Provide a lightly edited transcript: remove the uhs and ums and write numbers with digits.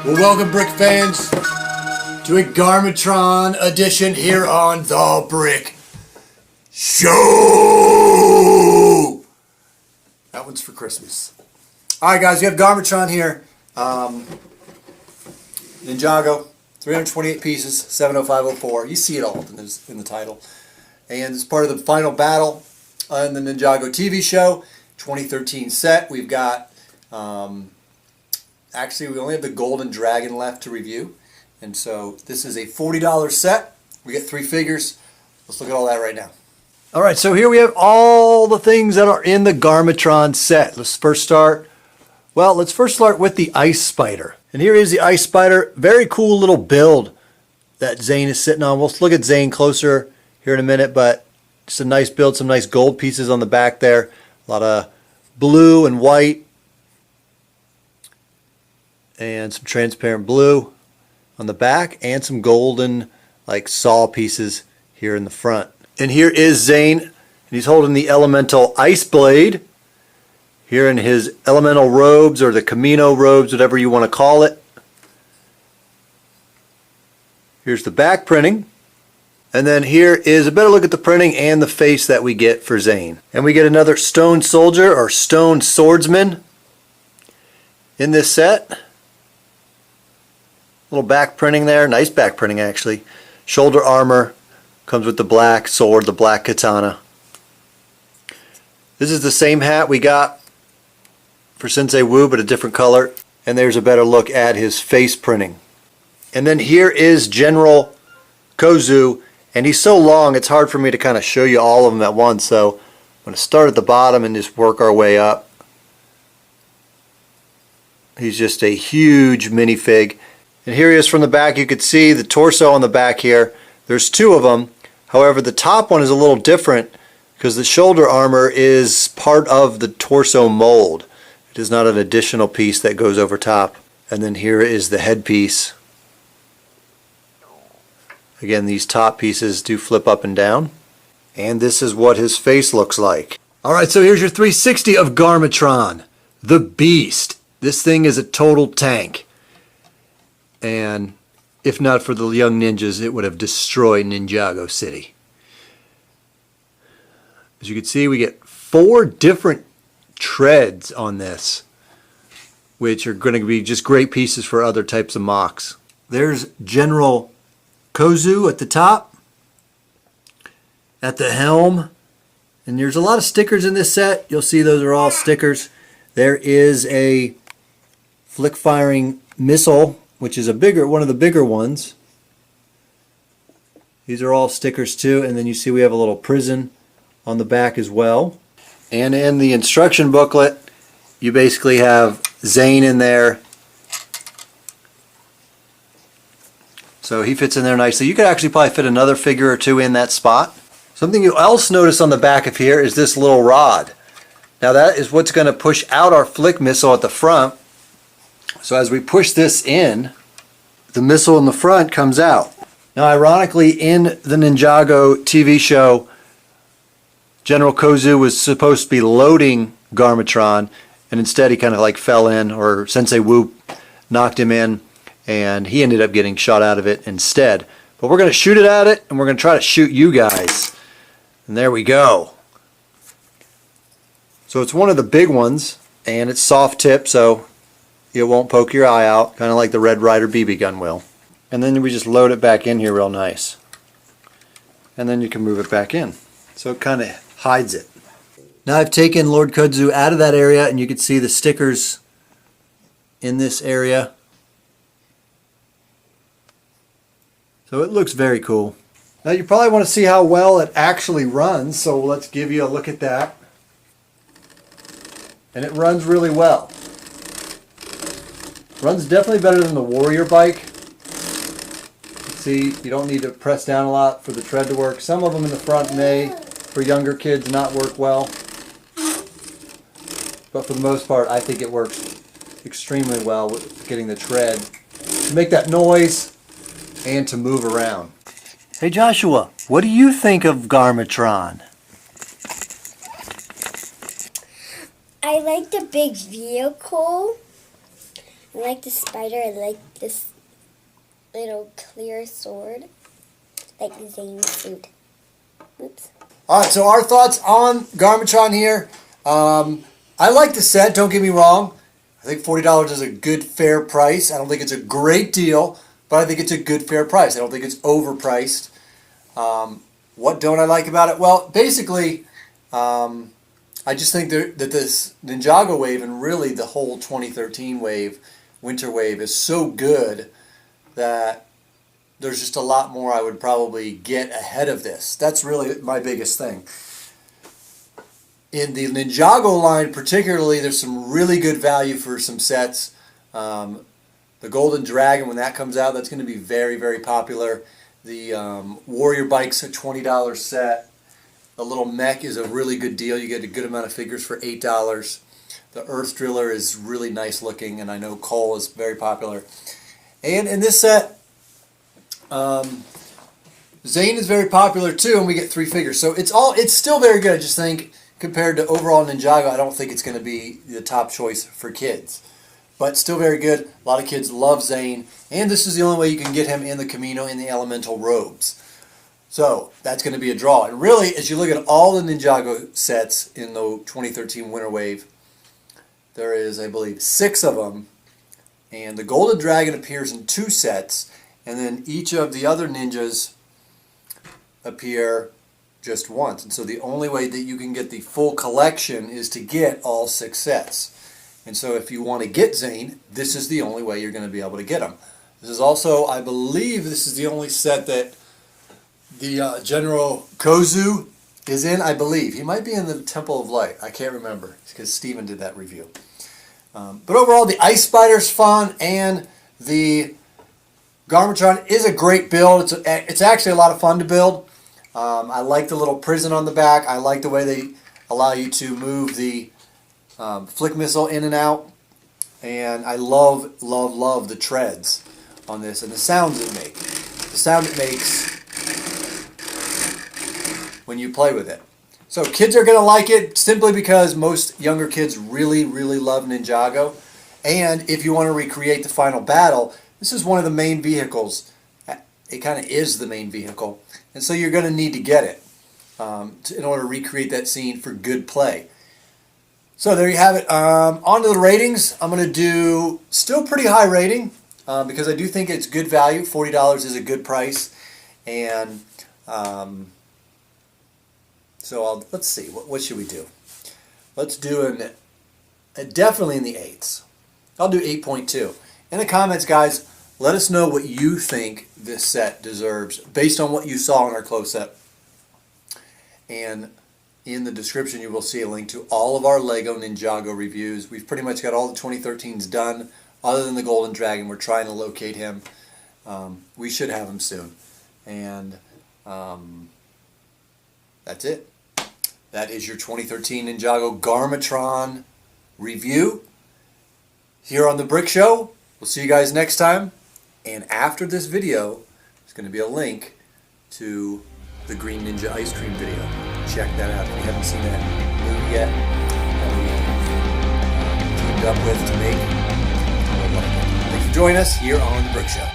Well, welcome, Brick fans, to a Garmatron edition here on The Brick Show. That one's for Christmas. All right, guys, we have Garmatron here. Ninjago, 328 pieces, 70504. You see it all in the title. And it's part of the final battle on the Ninjago TV show, 2013 set. We've got... actually, we only have the Golden Dragon left to review. And so this is a $40 set. We get 3 figures. Let's look at all that right now. All right, so here we have all the things that are in the Garmatron set. Let's first start with the Ice Spider. And here is the Ice Spider. Very cool little build that Zane is sitting on. We'll look at Zane closer here in a minute, but just a nice build, some nice gold pieces on the back there. A lot of blue and white. And some transparent blue on the back, and some golden like saw pieces here in the front. And here is Zane, and he's holding the elemental ice blade here in his elemental robes, or the Camino robes, whatever you want to call it. Here's the back printing, and then here is a better look at the printing and the face that we get for Zane. And we get another stone soldier or stone swordsman in this set. Little back printing there, nice back printing actually. Shoulder armor, comes with the black sword, the black katana. This is the same hat we got for Sensei Wu, but a different color. And there's a better look at his face printing. And then here is General Kozu, and he's so long it's hard for me to kind of show you all of them at once, so I'm going to start at the bottom and just work our way up. He's just a huge minifig. And here he is from the back. You could see the torso on the back here. There's 2 of them. However, the top one is a little different because the shoulder armor is part of the torso mold. It is not an additional piece that goes over top. And then here is the headpiece. Again, these top pieces do flip up and down. And this is what his face looks like. Alright, so here's your 360 of Garmatron, the Beast. This thing is a total tank. And if not for the young ninjas, it would have destroyed Ninjago City. As you can see, we get 4 different treads on this, which are going to be just great pieces for other types of mocks. There's General Kozu at the top, at the helm, and there's a lot of stickers in this set. You'll see those are all stickers. There is a flick-firing missile, which is one of the bigger ones. These are all stickers too, and then you see we have a little prison on the back as well. And in the instruction booklet, you basically have Zane in there. So he fits in there nicely. You could actually probably fit another figure or 2 in that spot. Something you else notice on the back of here is this little rod. Now that is what's going to push out our flick missile at the front. So as we push this in, the missile in the front comes out. Now ironically, in the Ninjago TV show, General Kozu was supposed to be loading Garmatron, and instead he kind of like fell in, or Sensei Wu knocked him in, and he ended up getting shot out of it instead. But we're going to shoot it at it, and we're going to try to shoot you guys. And there we go. So it's one of the big ones, and it's soft tip, so it won't poke your eye out, kind of like the Red Ryder BB gun will. And then we just load it back in here real nice. And then you can move it back in. So it kind of hides it. Now I've taken Lord Kozu out of that area, and you can see the stickers in this area. So it looks very cool. Now you probably want to see how well it actually runs, so let's give you a look at that. And it runs really well. Runs definitely better than the Warrior bike. See, you don't need to press down a lot for the tread to work. Some of them in the front may, for younger kids, not work well. But for the most part, I think it works extremely well with getting the tread to make that noise and to move around. Hey Joshua, what do you think of Garmatron? I like the big vehicle. I like the spider. I like this little clear sword. Like Zane's suit. Oops. Alright, so our thoughts on Garmatron here. I like the set, don't get me wrong. I think $40 is a good, fair price. I don't think it's a great deal, but I think it's a good, fair price. I don't think it's overpriced. What don't I like about it? Well, basically, I just think that this Ninjago wave and really the whole 2013 wave, winter wave, is so good that there's just a lot more I would probably get ahead of this. That's really my biggest thing. In the Ninjago line particularly, there's some really good value for some sets. The Golden Dragon, when that comes out, that's going to be very, very popular. The Warrior Bike's a $20 set. The little mech is a really good deal. You get a good amount of figures for $8. The Earth Driller is really nice looking, and I know Cole is very popular. And in this set, Zane is very popular too, and we get 3 figures. So it's still very good. I just think compared to overall Ninjago, I don't think it's going to be the top choice for kids. But still very good. A lot of kids love Zane, and this is the only way you can get him in the Camino in the elemental robes. So that's going to be a draw. And really, as you look at all the Ninjago sets in the 2013 Winter Wave, there is, I believe, 6 of them. And the Golden Dragon appears in 2 sets, and then each of the other ninjas appear just once. And so the only way that you can get the full collection is to get all 6 sets. And so if you want to get Zane, this is the only way you're going to be able to get him. This is also, I believe, this is the only set that the General Kozu is in, I believe. He might be in the Temple of Light. I can't remember because Steven did that review. But overall, the Ice Spider's fun, and the Garmatron is a great build. It's actually a lot of fun to build. I like the little prison on the back. I like the way they allow you to move the flick missile in and out. And I love, love, love the treads on this and the sounds it makes. The sound it makes when you play with it. So kids are going to like it simply because most younger kids really, really love Ninjago. And if you want to recreate the final battle, this is one of the main vehicles. It kind of is the main vehicle. And so you're going to need to get it in order to recreate that scene for good play. So there you have it. On to the ratings. I'm going to do still pretty high rating because I do think it's good value. $40 is a good price. And so let's see. What should we do? Let's do definitely in the 8s. I'll do 8.2. In the comments, guys, let us know what you think this set deserves based on what you saw in our close-up. And in the description, you will see a link to all of our Lego Ninjago reviews. We've pretty much got all the 2013s done, other than the Golden Dragon. We're trying to locate him. We should have him soon. And that's it. That is your 2013 Ninjago Garmatron review here on The Brick Show. We'll see you guys next time. And after this video, there's going to be a link to the Green Ninja Ice Cream video. Check that out if you haven't seen that movie yet. That we teamed up with to make. Thanks for joining us here on The Brick Show.